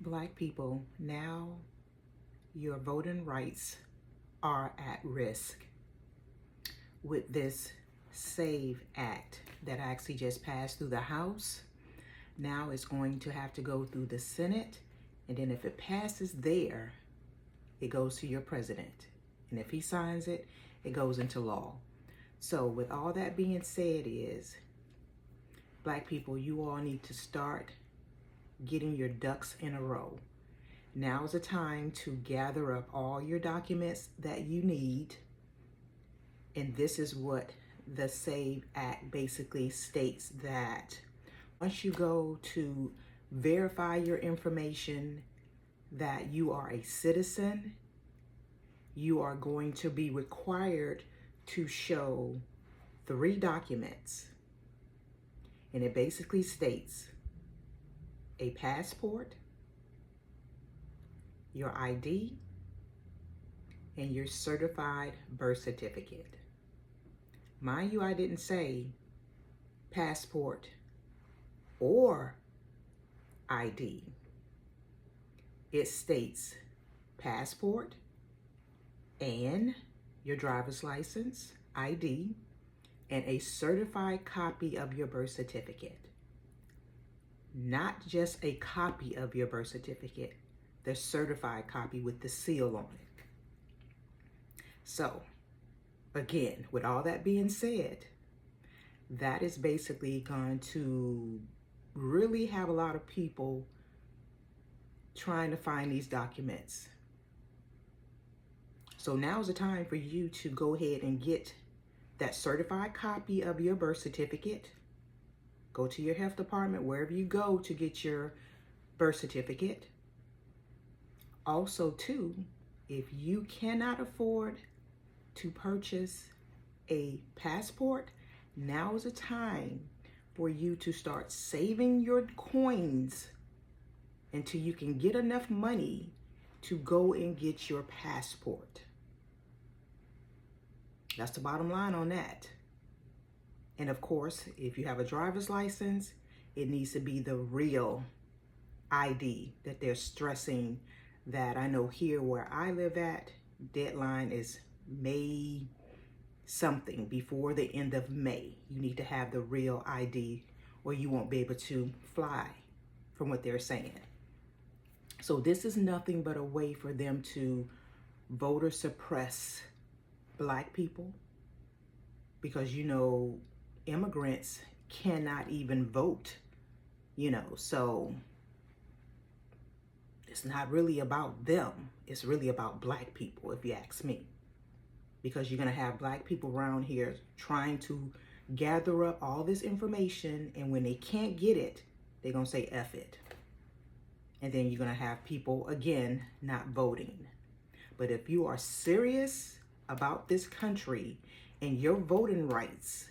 Black people, now your voting rights are at risk with this SAVE Act that actually just passed through the House. Now it's going to have to go through the Senate, and then if it passes there, it goes to your president. And if he signs it, it goes into law. So with all that being said is, Black people, you all need to start getting your ducks in a row. Now is the time to gather up all your documents that you need. And this is what the SAVE Act basically states, that once you go to verify your information that you are a citizen, you are going to be required to show 3 documents. And it basically states a passport, your ID, and your certified birth certificate. Mind you, I didn't say passport or ID. It states passport and your driver's license, ID, and a certified copy of your birth certificate. Not just a copy of your birth certificate, the certified copy with the seal on it. So, again, with all that being said, that is basically going to really have a lot of people trying to find these documents. So now's the time for you to go ahead and get that certified copy of your birth certificate. Go to your health department, wherever you go to get your birth certificate. Also, too, if you cannot afford to purchase a passport, now is the time for you to start saving your coins until you can get enough money to go and get your passport. That's the bottom line on that. And of course, if you have a driver's license, it needs to be the real ID that they're stressing. That I know here where I live at, deadline is May something, before the end of May. You need to have the real ID or you won't be able to fly, from what they're saying. So this is nothing but a way for them to voter suppress Black people, because immigrants cannot even vote, so it's not really about them. It's really about Black people, if you ask me, because you're going to have Black people around here trying to gather up all this information, and when they can't get it, they're going to say F it. And then you're going to have people, again, not voting. But if you are serious about this country and your voting rights,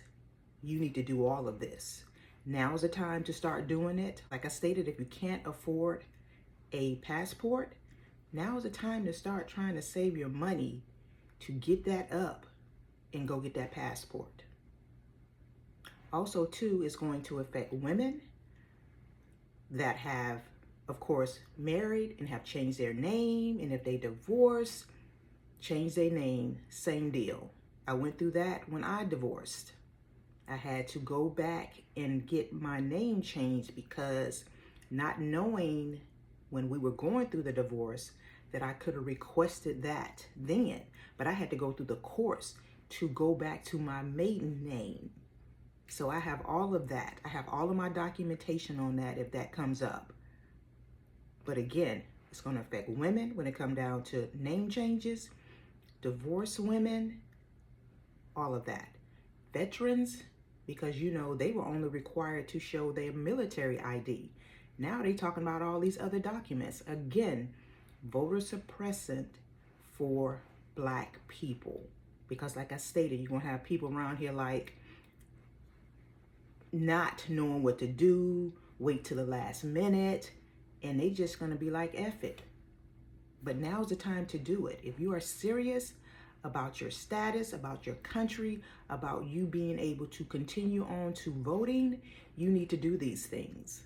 you need to do all of this. Now's the time to start doing it. Like I stated, if you can't afford a passport, now's the time to start trying to save your money to get that up and go get that passport. Also, too, it's going to affect women that have, of course, married and have changed their name, and if they divorce, change their name, same deal. I went through that when I divorced. I had to go back and get my name changed, because not knowing when we were going through the divorce that I could have requested that then, but I had to go through the course to go back to my maiden name. So I have all of that. I have all of my documentation on that if that comes up. But again, it's going to affect women when it comes down to name changes, divorced women, all of that. Veterans, because they were only required to show their military ID. Now they're talking about all these other documents. Again, voter suppressant for Black people. Because like I stated, you're going to have people around here like not knowing what to do, wait till the last minute, and they just going to be like, F it. But now's the time to do it. If you are serious about your status, about your country, about you being able to continue on to voting, you need to do these things.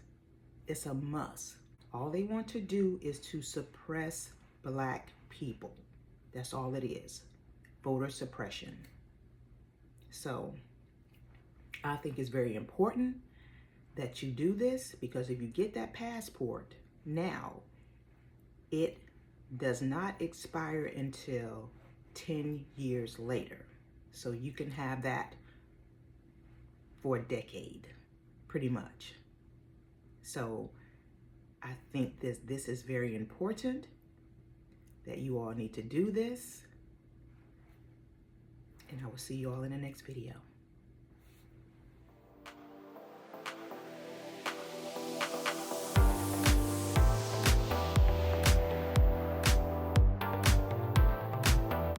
It's a must. All they want to do is to suppress black people. That's all it is. Voter suppression. So I think it's very important that you do this, because if you get that passport now, it does not expire until 10 years later. So you can have that for a decade, pretty much. So I think this is very important, that you all need to do this. And I will see you all in the next video.